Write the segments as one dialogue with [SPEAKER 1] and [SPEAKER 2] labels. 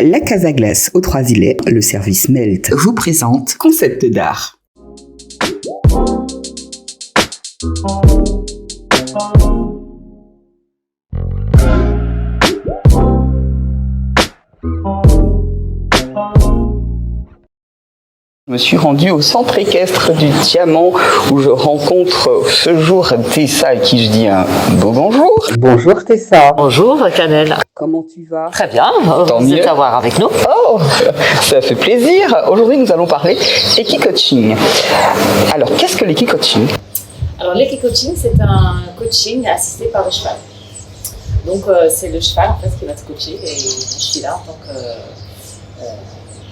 [SPEAKER 1] La Casa Glace aux Trois-Îlets, le service Melt, vous présente Concept d'art. Je me suis rendu au centre équestre du Diamant où je rencontre ce jour Tessa à qui je dis un beau bonjour. Bonjour Tessa.
[SPEAKER 2] Bonjour Canel.
[SPEAKER 1] Comment tu vas?
[SPEAKER 2] Très bien,
[SPEAKER 1] Tant
[SPEAKER 2] vous
[SPEAKER 1] mieux.
[SPEAKER 2] êtes à voir avec nous.
[SPEAKER 1] Oh, ça fait plaisir. Aujourd'hui nous allons parler Equi-Coaching. Alors qu'est-ce que l'Equi-Coaching?
[SPEAKER 2] Alors l'Equi-Coaching, c'est un coaching assisté par le cheval. Donc c'est le cheval en fait qui va te coacher et je suis là en tant que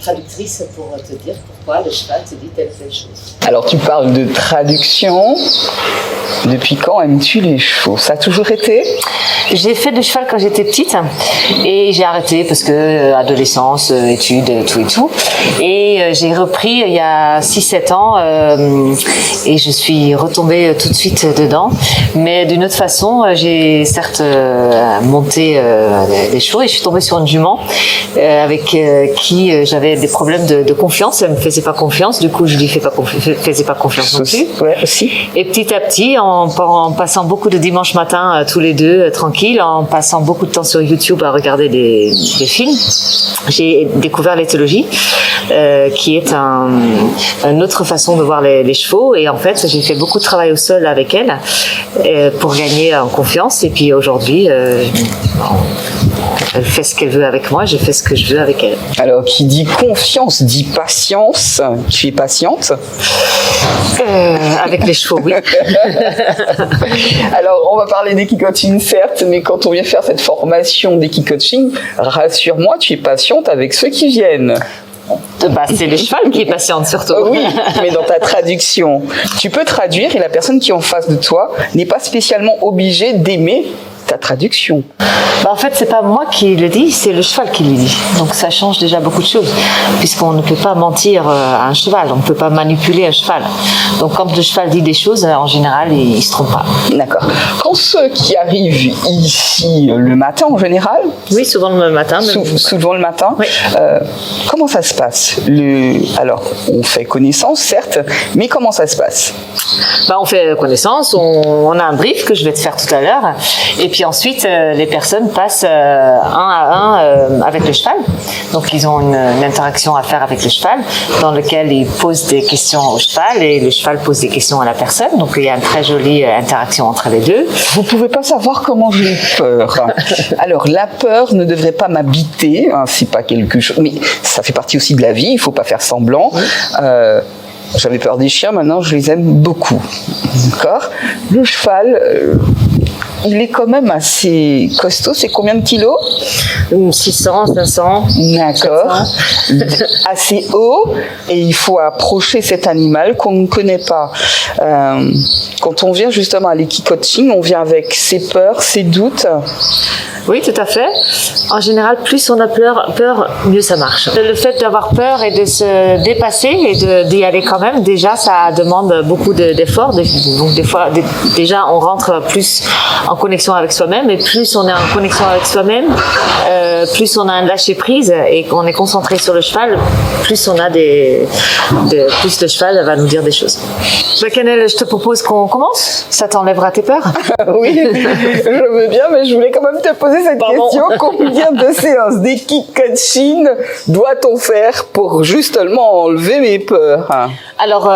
[SPEAKER 2] traductrice pour te dire pourquoi le cheval te dit telle ou telle chose. Alors tu parles de traduction. Depuis quand aimes-tu les chevaux? Ça a toujours été? J'ai fait du cheval quand j'étais petite et j'ai arrêté parce que adolescence, études, tout et tout. Et j'ai repris il y a 6-7 ans et je suis retombée tout de suite dedans. Mais d'une autre façon, j'ai certes monté des chevaux et je suis tombée sur une jument avec qui j'avais des problèmes de confiance. Elle me faisait pas confiance, du coup je lui faisais pas confiance non plus.
[SPEAKER 1] Ouais, aussi.
[SPEAKER 2] Et petit à petit, en passant beaucoup de dimanches matins tous les deux tranquilles, en passant beaucoup de temps sur YouTube à regarder des films, j'ai découvert l'éthologie, qui est une autre façon de voir les chevaux. Et en fait, j'ai fait beaucoup de travail au sol avec elle pour gagner en confiance. Et puis aujourd'hui, elle fait ce qu'elle veut avec moi, je fais ce que je veux avec elle. Alors, qui dit confiance dit patience. Tu es patiente? Avec les chevaux, oui. Alors, on va parler d'Equi-Coaching, certes, mais quand on vient faire cette formation d'Equi-Coaching, rassure-moi, tu es patiente avec ceux qui viennent. Bah, c'est le cheval qui est patiente surtout. Oui, mais dans ta traduction, tu peux traduire et la personne qui est en face de toi n'est pas spécialement obligée d'aimer ta traduction. Bah en fait, c'est pas moi qui le dis, c'est le cheval qui le dit. Donc ça change déjà beaucoup de choses, puisqu'on ne peut pas mentir à un cheval, on ne peut pas manipuler un cheval. Donc quand le cheval dit des choses, en général, il se trompe pas. D'accord. Quand ceux qui arrivent ici le matin, en général? Oui, souvent le matin. Souvent le matin. Oui. Comment ça se passe? Alors, on fait connaissance, certes, mais comment ça se passe? Bah, on fait connaissance, on a un brief que je vais te faire tout à l'heure, et puis ensuite, les personnes passent un à un avec le cheval. Donc, ils ont une interaction à faire avec le cheval, dans lequel ils posent des questions au cheval, et le cheval pose des questions à la personne. Donc, il y a une très jolie interaction entre les deux. Vous pouvez pas savoir comment j'ai peur. Alors, la peur ne devrait pas m'habiter, hein, c'est pas quelque chose, mais ça fait partie aussi de la vie, il faut pas faire semblant. Oui. J'avais peur des chiens, maintenant je les aime beaucoup. D'accord? Le cheval, il est quand même assez costaud. C'est combien de kilos? 600, 500. D'accord. Assez haut. Et il faut approcher cet animal qu'on ne connaît pas. Quand on vient justement à l'Equi-Coaching, on vient avec ses peurs, ses doutes. Oui, tout à fait. En général, plus on a peur, mieux ça marche. Le fait d'avoir peur et de se dépasser et d'y aller quand même, déjà, ça demande beaucoup d'efforts. Donc, des fois, déjà, on rentre plus en connexion avec soi-même, et plus on est en connexion avec soi-même, plus on a un lâcher-prise et qu'on est concentré sur le cheval, plus on a plus le cheval va nous dire des choses. Canel, je te propose qu'on commence. Ça t'enlèvera tes peurs? Oui, je veux bien, mais je voulais quand même te poser cette question. Combien de séances d'Equi-Coaching doit-on faire pour justement enlever mes peurs? Alors,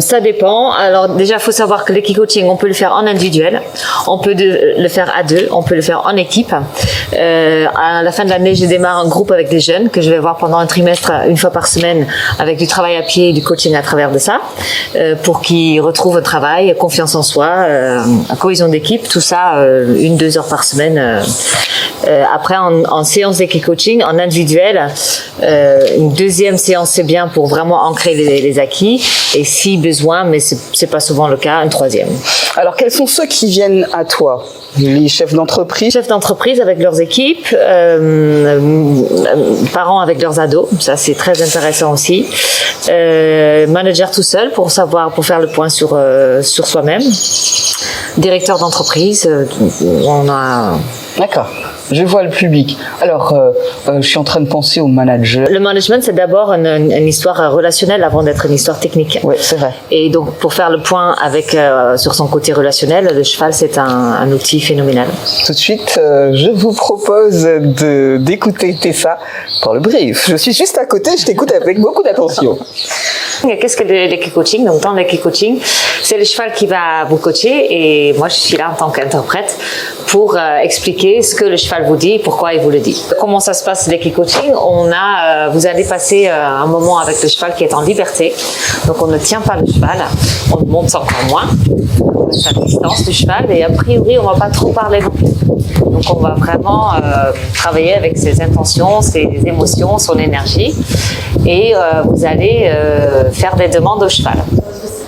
[SPEAKER 2] ça dépend. Alors, déjà, il faut savoir que l'Equi-Coaching, on peut le faire en individuel, on peut le faire à deux, on peut le faire en équipe. À la fin de l'année, je démarre un groupe avec des jeunes que je vais voir pendant un trimestre, une fois par semaine, avec du travail à pied et du coaching à travers de ça, pour qu'ils retrouvent un travail, confiance en soi, cohésion d'équipe, tout ça, 1-2 heures par semaine. Après, en séance d'Equi-Coaching, en individuel, une deuxième séance, c'est bien pour vraiment ancrer les acquis, et si besoin, mais c'est pas souvent le cas, une troisième. Alors, quels sont ceux qui viennent à toi? Les chefs d'entreprise? Chefs d'entreprise avec leurs équipes, parents avec leurs ados, ça c'est très intéressant aussi. Manager tout seul pour faire le point sur soi-même. Directeur d'entreprise, on a... D'accord.
[SPEAKER 1] Je vois le public. Alors, je suis en train de penser au manager.
[SPEAKER 3] Le management, c'est d'abord une histoire relationnelle avant d'être une histoire technique.
[SPEAKER 1] Oui, c'est vrai.
[SPEAKER 3] Et donc, pour faire le point avec sur son côté relationnel, le cheval, c'est un outil phénoménal.
[SPEAKER 1] Tout de suite, je vous propose d'écouter Tessa pour le brief. Je suis juste à côté, je t'écoute avec beaucoup d'attention.
[SPEAKER 3] Qu'est-ce que l'équicoaching? Donc, dans l'équicoaching, c'est le cheval qui va vous coacher et moi, je suis là en tant qu'interprète pour expliquer ce que le cheval vous dit et pourquoi il vous le dit. Comment ça se passe l'équicoaching? Vous allez passer un moment avec le cheval qui est en liberté. Donc, on ne tient pas le cheval, on le monte encore moins. On reste à distance du cheval et a priori, on ne va pas trop parler non plus. Donc, on va vraiment travailler avec ses intentions, ses émotions, son énergie et vous allez faire des demandes au cheval.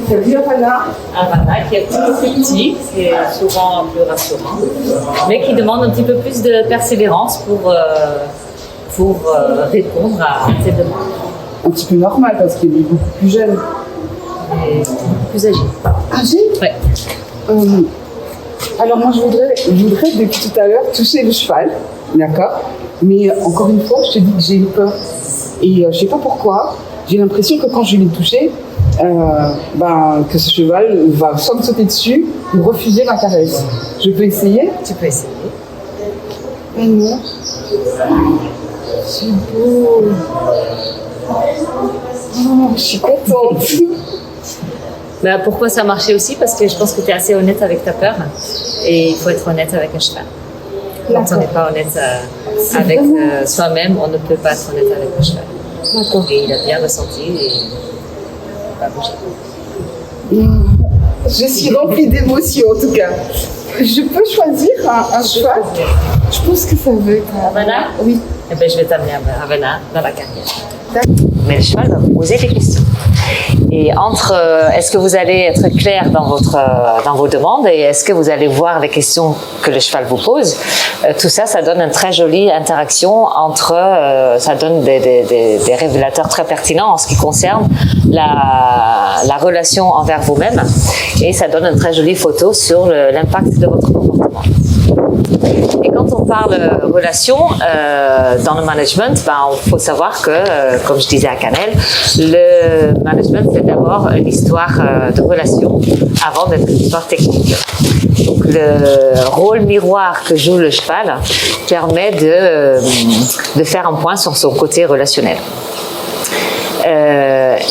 [SPEAKER 2] Ça veut dire Havana?
[SPEAKER 3] Havana qui est un peu petit, qui est souvent plus rassurant, mais qui demande un petit peu plus de persévérance pour répondre à ces demandes.
[SPEAKER 2] Un petit peu normal parce qu'il est beaucoup plus jeune.
[SPEAKER 3] Et plus âgé.
[SPEAKER 2] Âgé?
[SPEAKER 3] Oui.
[SPEAKER 2] Alors moi je voudrais depuis tout à l'heure toucher le cheval, d'accord? Mais encore une fois, je te dis que j'ai eu peur. Et je sais pas pourquoi, j'ai l'impression que quand je l'ai touché, que ce cheval va soit me sauter dessus ou refuser ma caresse. Je peux essayer?
[SPEAKER 3] Tu peux essayer.
[SPEAKER 2] Mais non. C'est beau. Oh, je suis contente.
[SPEAKER 3] Ben, pourquoi ça marchait aussi? Parce que je pense que tu es assez honnête avec ta peur et il faut être honnête avec un cheval. Quand on n'est pas honnête avec soi-même, on ne peut pas être honnête avec le cheval.
[SPEAKER 2] D'accord.
[SPEAKER 3] Et il a bien ressenti et il va bouger.
[SPEAKER 2] Je suis remplie d'émotions en tout cas. Je peux choisir un cheval? Je pense que ça va être
[SPEAKER 3] Havana?
[SPEAKER 2] Oui.
[SPEAKER 3] Eh ben, je vais t'amener à Havana dans la carrière. Mais le cheval va vous poser des questions. Et est-ce que vous allez être clair dans vos demandes et est-ce que vous allez voir les questions que le cheval vous pose, tout ça, ça donne une très jolie interaction ça donne des révélateurs très pertinents en ce qui concerne la relation envers vous-même et ça donne une très jolie photo sur l'impact de votre comportement. Et quand on parle relation dans le management, il faut savoir que, comme je disais à Canel, le management c'est d'abord une histoire de relation avant d'être une histoire technique. Donc le rôle miroir que joue le cheval permet de faire un point sur son côté relationnel.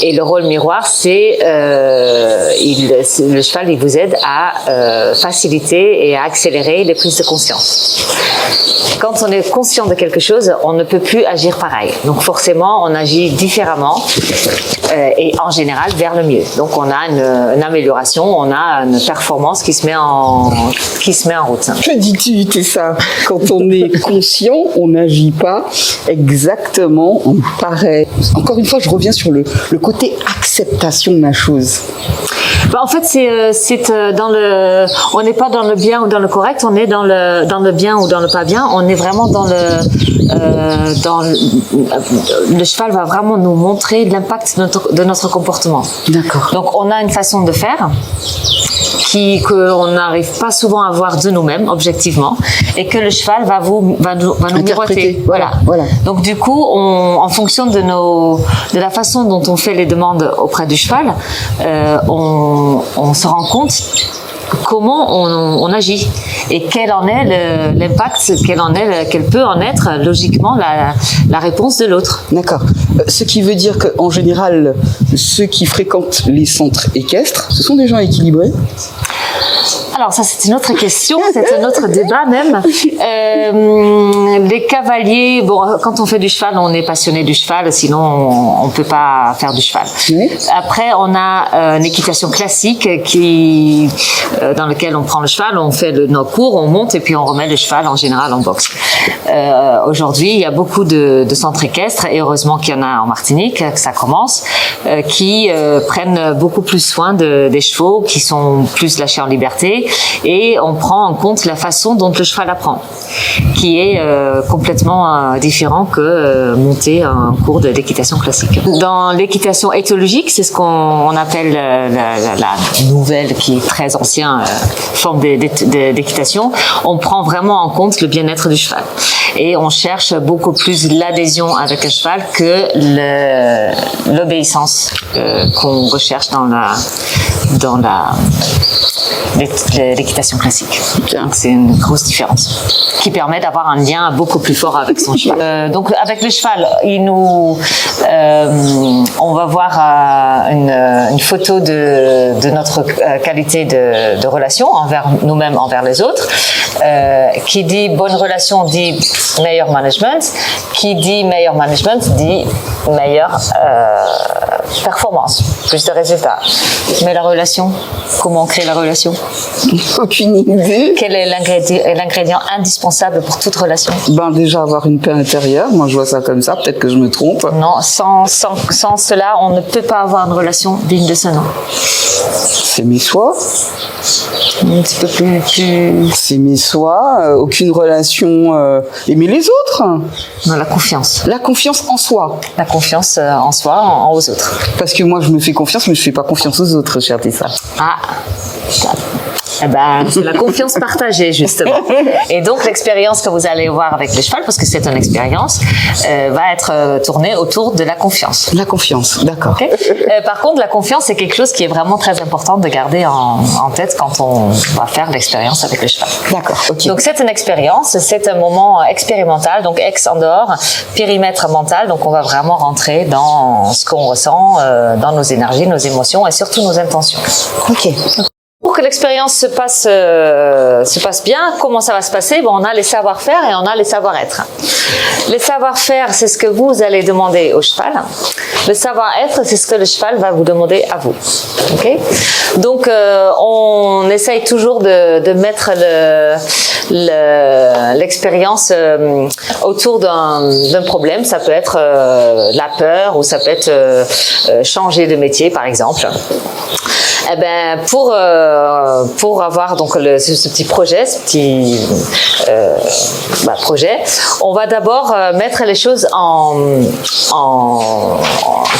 [SPEAKER 3] Et le rôle miroir, c'est le cheval, il vous aide à faciliter et à accélérer les prises de conscience. Quand on est conscient de quelque chose, on ne peut plus agir pareil. Donc forcément, on agit différemment et en général vers le mieux. Donc on a une amélioration, on a une performance qui se met en route.
[SPEAKER 1] Que dis-tu, Tessa? Quand on est conscient, on n'agit pas exactement pareil. Encore une fois, je reviens sur le côté acceptation de la chose.
[SPEAKER 3] En fait, on n'est pas dans le bien ou dans le correct, on est dans le bien ou dans le pas bien. On est vraiment le cheval va vraiment nous montrer l'impact de notre comportement.
[SPEAKER 1] D'accord.
[SPEAKER 3] Donc, on a une façon de faire qu'on n'arrive pas souvent à voir de nous-mêmes, objectivement, et que le cheval va nous miroiter. Voilà. Donc, du coup, en fonction de la façon dont on fait les demandes auprès du cheval, on se rend compte comment on agit et quel en est l'impact, quelle peut en être logiquement la réponse de l'autre.
[SPEAKER 1] D'accord. Ce qui veut dire qu'en général, ceux qui fréquentent les centres équestres, ce sont des gens équilibrés?
[SPEAKER 3] Alors ça, c'est une autre question, c'est un autre débat même. Les cavaliers, quand on fait du cheval, on est passionné du cheval, sinon on peut pas faire du cheval. Oui. Après, on a une équitation classique dans laquelle on prend le cheval, on fait nos cours, on monte et puis on remet le cheval en général en boxe. Aujourd'hui, il y a beaucoup de centres équestres et heureusement qu'il y en a en Martinique, que ça commence, qui prennent beaucoup plus soin des chevaux, qui sont plus lâchés en liberté activité et on prend en compte la façon dont le cheval apprend, qui est complètement différent que monter un cours d'équitation classique. Dans l'équitation éthologique, c'est ce qu'on appelle la nouvelle, qui est très ancienne forme d'équitation. On prend vraiment en compte le bien-être du cheval et on cherche beaucoup plus l'adhésion avec le cheval que l'obéissance qu'on recherche dans l'équitation classique. C'est une grosse différence qui permet d'avoir un lien beaucoup plus fort avec son cheval. Donc avec le cheval, on va voir une photo de notre qualité de relation envers nous-mêmes, envers les autres. Qui dit bonne relation dit meilleur management. Qui dit meilleur management dit meilleure performance, plus de résultats. Mais la relation, comment on crée la relation?
[SPEAKER 1] Aucune idée.
[SPEAKER 3] Quel est l'ingrédient indispensable pour toute relation?
[SPEAKER 1] Déjà avoir une paix intérieure. Moi, je vois ça comme ça. Peut-être que je me trompe.
[SPEAKER 3] Non, sans cela, on ne peut pas avoir une relation digne de ce nom.
[SPEAKER 1] S'aimer soi.
[SPEAKER 3] Un petit peu plus...
[SPEAKER 1] S'aimer soi. Aucune relation. Aimer les autres.
[SPEAKER 3] Non, la confiance.
[SPEAKER 1] La confiance en soi.
[SPEAKER 3] La confiance en soi, aux autres.
[SPEAKER 1] Parce que moi, je me fais confiance, mais je fais pas confiance aux autres, chère Tessa.
[SPEAKER 3] Ah, c'est la confiance partagée, justement. Et donc, l'expérience que vous allez voir avec le cheval, parce que c'est une expérience, va être tournée autour de la confiance.
[SPEAKER 1] La confiance, d'accord.
[SPEAKER 3] Okay. Par contre, la confiance, c'est quelque chose qui est vraiment très important de garder en tête quand on va faire l'expérience avec le cheval.
[SPEAKER 1] D'accord, ok.
[SPEAKER 3] Donc, c'est une expérience, c'est un moment expérimental, donc ex en dehors, périmètre mental, donc on va vraiment rentrer dans ce qu'on ressent, dans nos énergies, nos émotions et surtout nos intentions.
[SPEAKER 1] Ok.
[SPEAKER 3] Pour que l'expérience se passe bien, comment ça va se passer? On a les savoir-faire et on a les savoir-être. Les savoir-faire, c'est ce que vous allez demander au cheval. Le savoir-être, c'est ce que le cheval va vous demander à vous. Okay? Donc, on essaye toujours de mettre l'expérience autour d'un problème. Ça peut être la peur ou ça peut être changer de métier, par exemple. Eh ben, pour avoir donc ce petit projet, projet, on va d'abord mettre les choses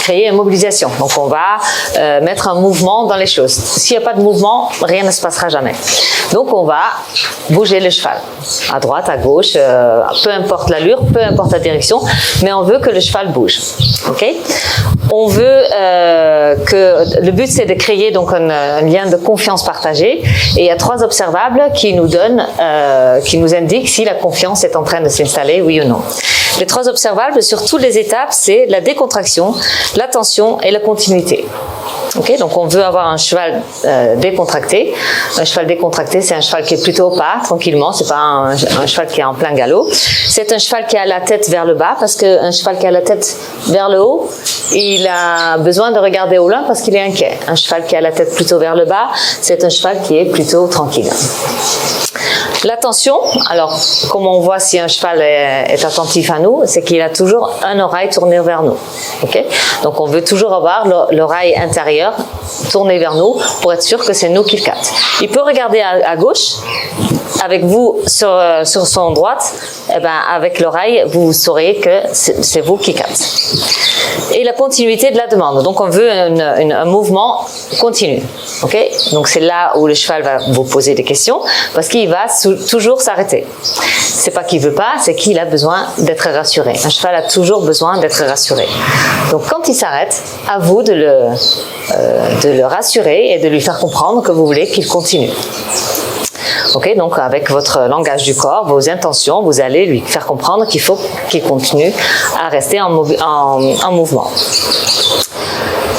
[SPEAKER 3] créer une mobilisation. Donc on va mettre un mouvement dans les choses. S'il n'y a pas de mouvement, rien ne se passera jamais. Donc on va bouger le cheval à droite, à gauche, peu importe l'allure, peu importe la direction, mais on veut que le cheval bouge. Ok? On veut que le but c'est de créer donc un lien de confiance partagée, et il y a 3 observables qui nous indiquent si la confiance est en train de s'installer, oui ou non. Les 3 observables sur toutes les étapes, c'est la décontraction, la tension et la continuité. Okay, donc on veut avoir un cheval décontracté. Un cheval décontracté, c'est un cheval qui est plutôt au pas, tranquillement. C'est pas un cheval qui est en plein galop. C'est un cheval qui a la tête vers le bas, parce qu'un cheval qui a la tête vers le haut, il a besoin de regarder au loin parce qu'il est inquiet. Un cheval qui a la tête plutôt vers le bas, c'est un cheval qui est plutôt tranquille. L'attention, alors comment on voit si un cheval est attentif à nous, c'est qu'il a toujours une oreille tournée vers nous. Okay? Donc on veut toujours avoir l'oreille intérieure tournée vers nous pour être sûr que c'est nous qui le capte. Il peut regarder à gauche, avec vous sur son droite, et ben avec l'oreille, vous saurez que c'est vous qui capte. Et la continuité de la demande. Donc on veut un mouvement continu. Okay? Donc c'est là où le cheval va vous poser des questions, parce qu'il va toujours s'arrêter. C'est pas qu'il veut pas, c'est qu'il a besoin d'être rassuré. Un cheval a toujours besoin d'être rassuré. Donc quand il s'arrête, à vous de le rassurer et de lui faire comprendre que vous voulez qu'il continue. Ok, donc avec votre langage du corps, vos intentions, vous allez lui faire comprendre qu'il faut qu'il continue à rester en mouvement.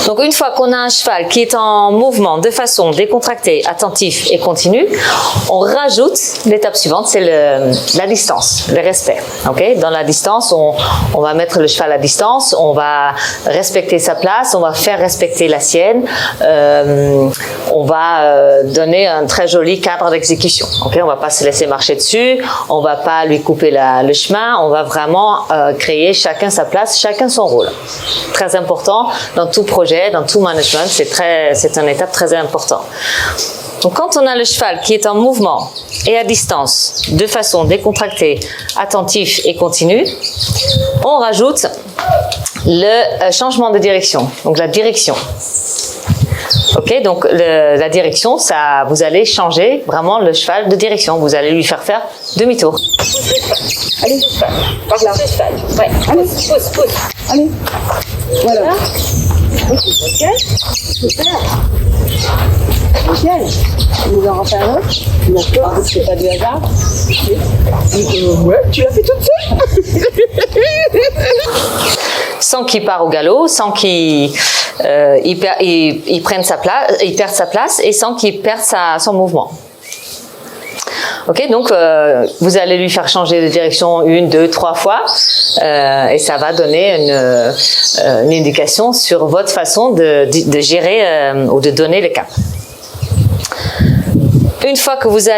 [SPEAKER 3] Donc une fois qu'on a un cheval qui est en mouvement de façon décontractée, attentif et continue, on rajoute l'étape suivante, c'est la distance, le respect. Okay? Dans la distance, on va mettre le cheval à distance, on va respecter sa place, on va faire respecter la sienne, on va donner un très joli cadre d'exécution. Okay? On ne va pas se laisser marcher dessus, on ne va pas lui couper le chemin, on va vraiment créer chacun sa place, chacun son rôle. Très important dans tout projet, dans tout management, c'est une étape très importante. Donc quand on a le cheval qui est en mouvement et à distance, de façon décontractée, attentif et continue, on rajoute le changement de direction, donc la direction. Ok, donc la direction, ça, vous allez changer vraiment le cheval de direction. Vous allez lui faire demi-tour.
[SPEAKER 1] Allez, par là.
[SPEAKER 3] Ouais.
[SPEAKER 1] Allez,
[SPEAKER 3] pousse.
[SPEAKER 1] Allez. Voilà.
[SPEAKER 3] Ok, super.
[SPEAKER 1] Nickel. On nous en refait un autre. D'accord. C'est pas du hasard. Ouais, tu l'as fait toute seule.
[SPEAKER 3] Sans qu'il parte au galop, sans qu'il prenne sa place, il perde sa place et sans qu'il perde son mouvement. Ok, donc vous allez lui faire changer de direction 1, 2, 3 fois et ça va donner une indication sur votre façon de gérer ou de donner le cap. Une fois que vous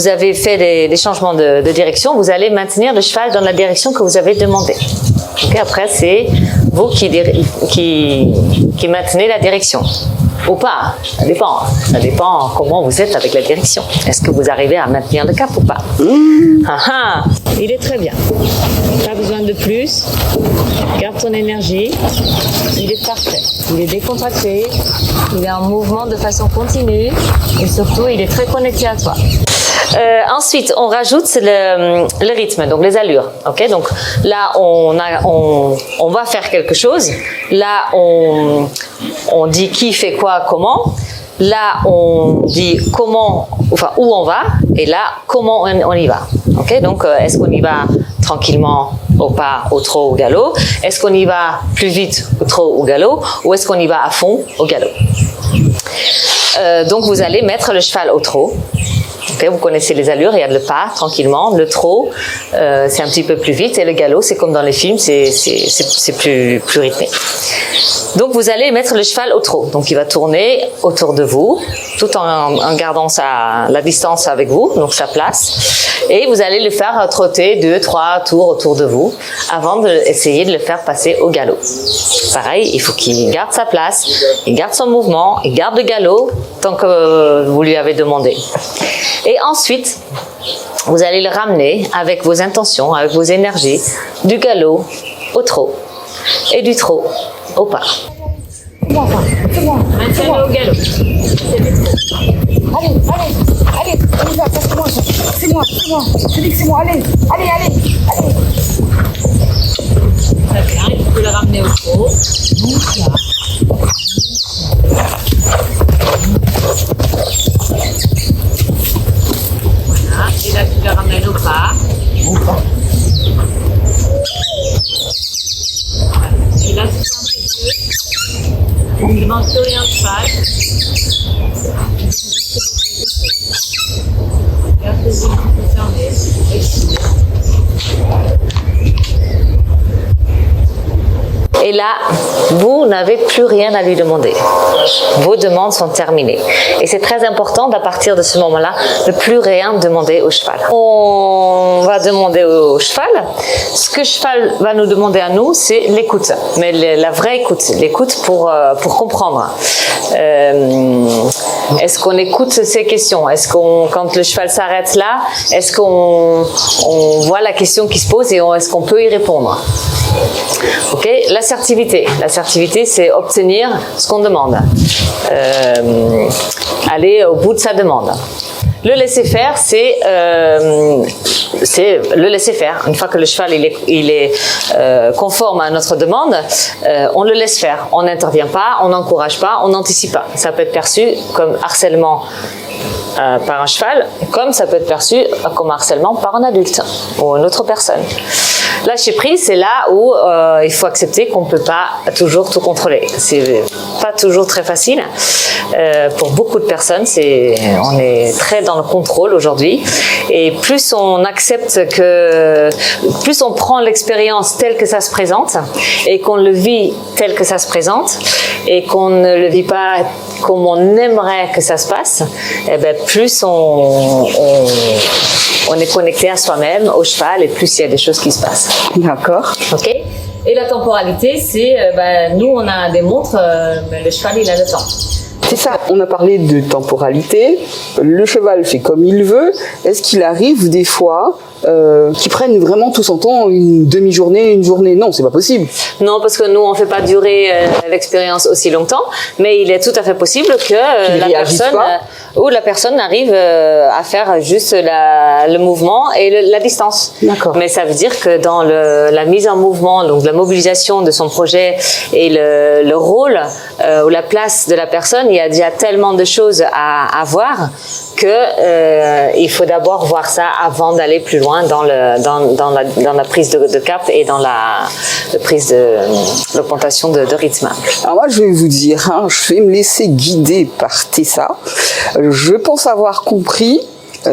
[SPEAKER 3] avez fait les changements de direction, vous allez maintenir le cheval dans la direction que vous avez demandé. Okay, après, c'est vous qui maintenez la direction. Ou pas, ça dépend. Ça dépend comment vous êtes avec la direction. Est-ce que vous arrivez à maintenir le cap ou pas? Il est très bien. Pas besoin de plus. Garde ton énergie. Il est parfait. Il est décontracté. Il est en mouvement de façon continue. Et surtout, il est très connecté à toi. Ensuite, on rajoute le rythme, donc les allures. Ok, donc là, on va faire quelque chose. Là, on dit qui fait quoi, comment. Là, on dit comment, enfin où on va. Et là, comment on y va. Ok, donc est-ce qu'on y va tranquillement au pas, au trot, au galop? Est-ce qu'on y va plus vite au trot, au galop? Ou est-ce qu'on y va à fond au galop? Donc vous allez mettre le cheval au trot. Okay, vous connaissez les allures, il y a le pas tranquillement, le trot c'est un petit peu plus vite et le galop c'est comme dans les films, c'est plus rythmé. Donc vous allez mettre le cheval au trot, donc il va tourner autour de vous tout en gardant la distance avec vous, donc sa place, et vous allez le faire trotter 2-3 tours autour de vous avant d'essayer de le faire passer au galop. Pareil, il faut qu'il garde sa place, il garde son mouvement, il garde le galop tant que vous lui avez demandé. Et ensuite, vous allez le ramener avec vos intentions, avec vos énergies, du galop au trot et du trot au pas.
[SPEAKER 1] C'est moi.
[SPEAKER 3] Maintiens-le au galop.
[SPEAKER 1] Allez, on y va, ça c'est moi. Je dis que c'est moi, allez.
[SPEAKER 3] Très bien, il faut le ramener au trot. Voilà, et là tu le ramènes au pas. Et là tu fermes tes yeux. Tu demandes plus rien de cheval. Garde tes yeux un peu fermés. Expire. Et là, vous n'avez plus rien à lui demander. Vos demandes sont terminées. Et c'est très important d'à partir de ce moment-là, de plus rien demander au cheval. On va demander au cheval. Ce que le cheval va nous demander à nous, c'est l'écoute. Mais la vraie écoute. L'écoute pour comprendre. Est-ce qu'on écoute ses questions? Est-ce qu'on, quand le cheval s'arrête là, est-ce qu'on voit la question qui se pose et est-ce qu'on peut y répondre? Ok, l'assertivité. L'assertivité, c'est obtenir ce qu'on demande. Aller au bout de sa demande. Le laisser-faire, c'est le laisser-faire. Une fois que le cheval il est conforme à notre demande, on le laisse faire. On n'intervient pas, on n'encourage pas, on n'anticipe pas. Ça peut être perçu comme harcèlement par un cheval, comme ça peut être perçu comme harcèlement par un adulte ou une autre personne. Lâcher prise, c'est là où il faut accepter qu'on ne peut pas toujours tout contrôler. C'est pas toujours très facile. Pour beaucoup de personnes, on est très dans le contrôle aujourd'hui. Et plus on accepte plus on prend l'expérience telle que ça se présente et qu'on le vit tel que ça se présente et qu'on ne le vit pas comme on aimerait que ça se passe, et bien plus on est connecté à soi-même, au cheval, et plus il y a des choses qui se passent.
[SPEAKER 1] D'accord.
[SPEAKER 3] Ok. Et la temporalité, c'est, nous on a des montres, mais le cheval il a le temps.
[SPEAKER 1] C'est ça, on a parlé de temporalité, le cheval fait comme il veut, est-ce qu'il arrive des fois qu'ils prennent vraiment tout son temps, une demi-journée, une journée? Non, c'est pas possible.
[SPEAKER 3] Non, parce que nous, on fait pas durer l'expérience aussi longtemps, mais il est tout à fait possible que la personne arrive à faire juste la mouvement et la distance.
[SPEAKER 1] D'accord.
[SPEAKER 3] Mais ça veut dire que dans la mise en mouvement, donc la mobilisation de son projet et le rôle ou la place de la personne, il y a déjà tellement de choses à voir que il faut d'abord voir ça avant d'aller plus loin dans la prise de cap et dans la prise de l'augmentation de rythme.
[SPEAKER 1] Alors moi, je vais vous dire, je vais me laisser guider par Tessa. Je pense avoir compris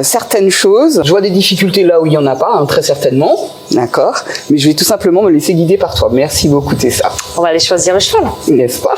[SPEAKER 1] certaines choses. Je vois des difficultés là où il n'y en a pas, très certainement. D'accord. Mais je vais tout simplement me laisser guider par toi. Merci beaucoup, Tessa.
[SPEAKER 3] On va aller choisir le cheval.
[SPEAKER 1] N'est-ce pas?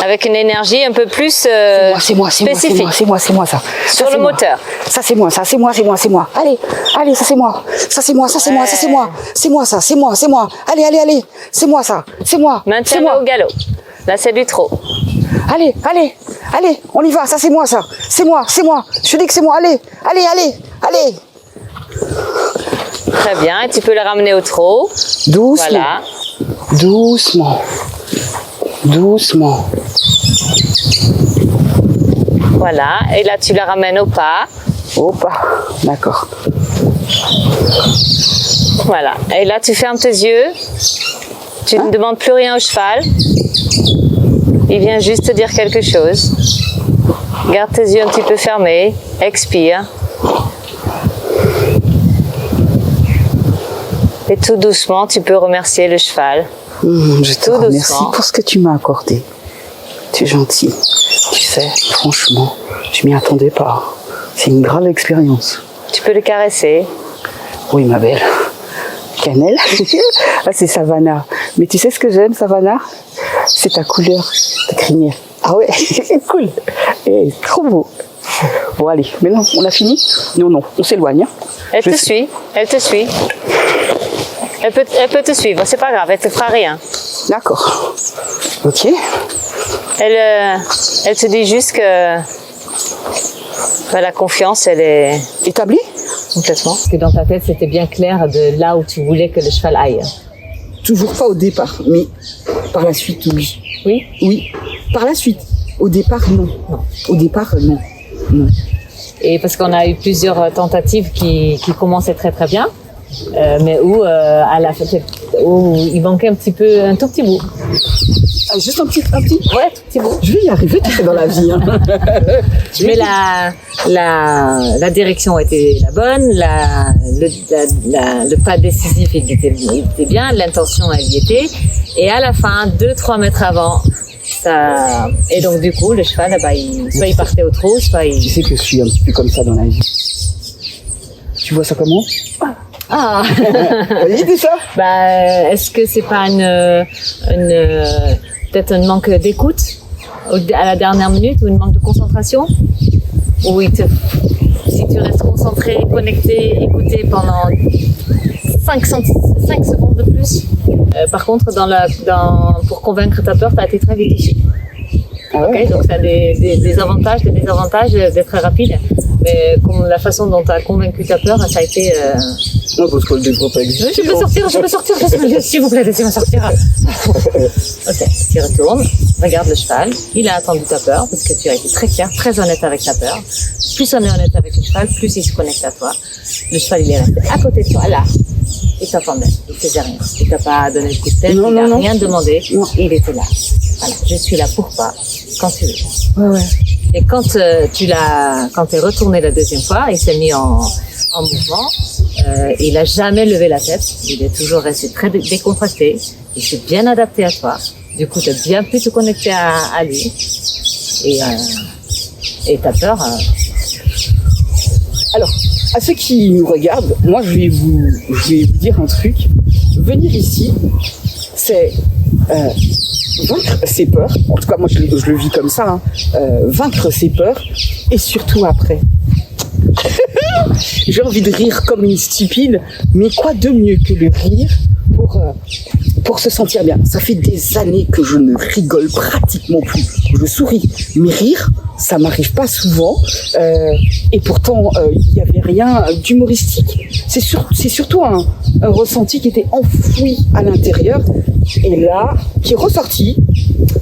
[SPEAKER 3] Avec une énergie un peu plus
[SPEAKER 1] spécifique. C'est moi ça.
[SPEAKER 3] Sur le moteur.
[SPEAKER 1] Ça c'est moi. Allez, ça c'est moi. Ça c'est moi. Allez. C'est moi ça. C'est moi.
[SPEAKER 3] Maintiens-le au galop. Là c'est du trot.
[SPEAKER 1] Allez, on y va. Ça c'est moi ça. C'est moi. Je dis que c'est moi. Allez.
[SPEAKER 3] Très bien. Et tu peux le ramener au trot.
[SPEAKER 1] Doucement.
[SPEAKER 3] Voilà.
[SPEAKER 1] Doucement.
[SPEAKER 3] Voilà, et là tu la ramènes au pas.
[SPEAKER 1] Au pas, d'accord.
[SPEAKER 3] Voilà, et là tu fermes tes yeux. Tu ne demandes plus rien au cheval. Il vient juste te dire quelque chose. Garde tes yeux un petit peu fermés. Expire. Et tout doucement, tu peux remercier le cheval.
[SPEAKER 1] Je te remercie pour ce que tu m'as accordé. Tu es gentil. Tu sais, franchement, je m'y attendais pas. C'est une grave expérience.
[SPEAKER 3] Tu peux le caresser.
[SPEAKER 1] Oui, ma belle. Cannelle. Ah, c'est Savannah. Mais tu sais ce que j'aime, Savannah? C'est ta couleur de crinière. Ah ouais, c'est cool. Et trop beau. Bon, allez, maintenant, on a fini? Non, on s'éloigne.
[SPEAKER 3] Elle te suit. Elle peut te suivre, c'est pas grave, elle te fera rien.
[SPEAKER 1] D'accord. Ok.
[SPEAKER 3] Elle te dit juste que la confiance, elle est
[SPEAKER 1] établie.
[SPEAKER 3] Complètement. Que dans ta tête, c'était bien clair de là où tu voulais que le cheval aille.
[SPEAKER 1] Toujours pas au départ, mais par la suite, oui.
[SPEAKER 3] Oui?
[SPEAKER 1] Oui, par la suite. Au départ, non. Au départ, non.
[SPEAKER 3] Et parce qu'on a eu plusieurs tentatives qui commençaient très très bien. Mais où il manquait un tout petit bout.
[SPEAKER 1] Ah, juste un petit.
[SPEAKER 3] Ouais, tout petit bout.
[SPEAKER 1] Je vais y arriver, tu sais, dans la vie.
[SPEAKER 3] Mais la direction était la bonne, le pas décisif il était bien, l'intention elle y était, et à la fin 2-3 mètres avant. Ça... Et donc du coup le cheval soit il partait au trot, soit il.
[SPEAKER 1] Tu sais que je suis un petit peu comme ça dans la vie. Tu vois ça comment?
[SPEAKER 3] Ah.
[SPEAKER 1] Vas-y, dis ça.
[SPEAKER 3] Est-ce que c'est pas peut-être un manque d'écoute à la dernière minute ou un manque de concentration? Ou si tu restes concentré, connecté, écouté pendant 5 secondes de plus. Par contre, pour convaincre ta peur, tu as été très vite ici.
[SPEAKER 1] Ah ouais.
[SPEAKER 3] Okay, donc ça a des avantages, des désavantages d'être très rapide. Mais comme la façon dont tu as convaincu ta peur, ça a été...
[SPEAKER 1] Non, parce que le défaut pas existé.
[SPEAKER 3] Je peux sortir, s'il vous plaît, laissez-moi sortir. Ok, tu retournes, regarde le cheval, il a attendu ta peur, parce que tu as été très clair, très honnête avec ta peur. Plus on est honnête avec le cheval, plus il se connecte à toi. Le cheval, il est resté à côté de toi, là. Il t'attendait, il faisait rien. Il t'a pas donné de coup de tête, il n'a rien demandé, il était là. Voilà, je suis là pour toi, quand tu veux.
[SPEAKER 1] Ouais.
[SPEAKER 3] Et quand t'es retourné la deuxième fois, il s'est mis en mouvement. Il a jamais levé la tête. Il est toujours resté très décontracté. Il s'est bien adapté à toi. Du coup, tu as bien pu te connecter à lui. Et t'as peur.
[SPEAKER 1] Alors, à ceux qui nous regardent, moi, je vais vous dire un truc. venir ici, c'est vaincre ses peurs. En tout cas, moi, je le vis comme ça. Vaincre ses peurs. Et surtout après. J'ai envie de rire comme une stupide. Mais quoi de mieux que le rire pour se sentir bien. Ça fait des années que je ne rigole pratiquement plus. Je souris. Mais rire, ça m'arrive pas souvent. Et pourtant, il n'y avait rien d'humoristique. C'est surtout un ressenti qui était enfoui à l'intérieur. Et là, qui est ressorti.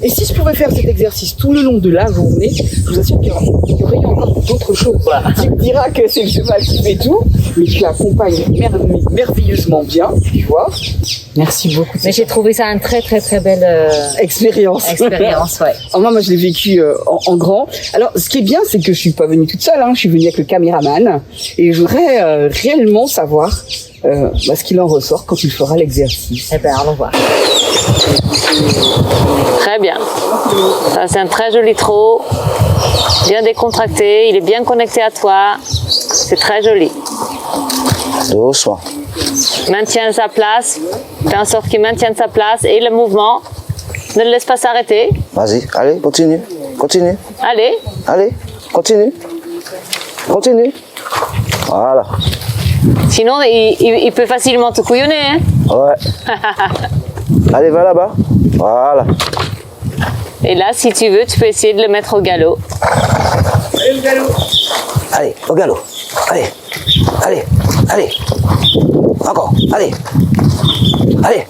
[SPEAKER 1] Et si je pouvais faire cet exercice tout le long de la journée, je vous assure qu'il y aurait encore d'autres choses. Voilà. Tu me diras que c'est le cheval qui fait tout, mais tu accompagnes merveilleusement bien, tu vois. Merci beaucoup.
[SPEAKER 3] Mais j'ai trouvé ça une très très très belle
[SPEAKER 1] expérience,
[SPEAKER 3] ouais.
[SPEAKER 1] Alors moi je l'ai vécu en grand. Alors ce qui est bien, c'est que je suis pas venue toute seule, je suis venue avec le caméraman et je voudrais réellement savoir ce qu'il en ressort quand il fera l'exercice.
[SPEAKER 3] Eh bien, allons voir. Très bien. Ça, c'est un très joli trot, bien décontracté, il est bien connecté à toi. C'est très joli.
[SPEAKER 4] Doucement.
[SPEAKER 3] Maintiens sa place, fais en sorte qu'il maintienne sa place et le mouvement. Ne le laisse pas s'arrêter.
[SPEAKER 4] Vas-y, allez, continue. Continue.
[SPEAKER 3] Allez.
[SPEAKER 4] Allez, continue. Continue. Voilà.
[SPEAKER 3] Sinon, il peut facilement te couillonner. Hein.
[SPEAKER 4] Ouais. Allez, va là-bas. Voilà.
[SPEAKER 3] Et là, si tu veux, tu peux essayer de le mettre au galop.
[SPEAKER 1] Allez, le galop.
[SPEAKER 4] Allez, au galop. Allez. Allez. Allez. Encore. Allez. Allez.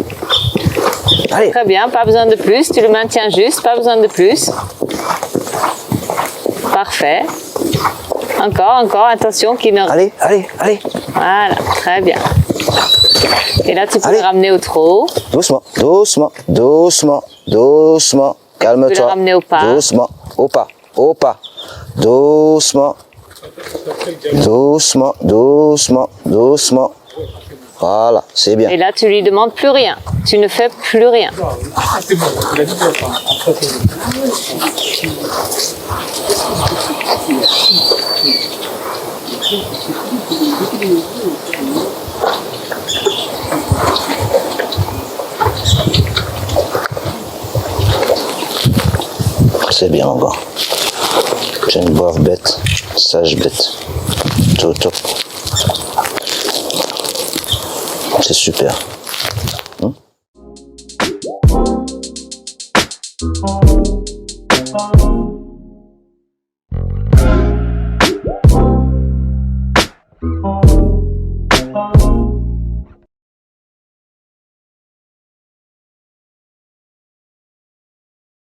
[SPEAKER 4] Allez.
[SPEAKER 3] Très bien, pas besoin de plus. Tu le maintiens juste, pas besoin de plus. Parfait. Encore, attention qu'il ne...
[SPEAKER 4] Allez.
[SPEAKER 3] Voilà, très bien. Et là, tu peux
[SPEAKER 4] Allez.
[SPEAKER 3] le ramener au trot.
[SPEAKER 4] Doucement. Calme-toi.
[SPEAKER 3] Tu peux le ramener au pas.
[SPEAKER 4] Doucement. Au pas. Doucement. Voilà, c'est bien.
[SPEAKER 3] Et là, tu lui demandes plus rien. Tu ne fais plus rien.
[SPEAKER 4] C'est bien encore. J'ai une brave bête, sage bête. Toto. C'est super. Hein?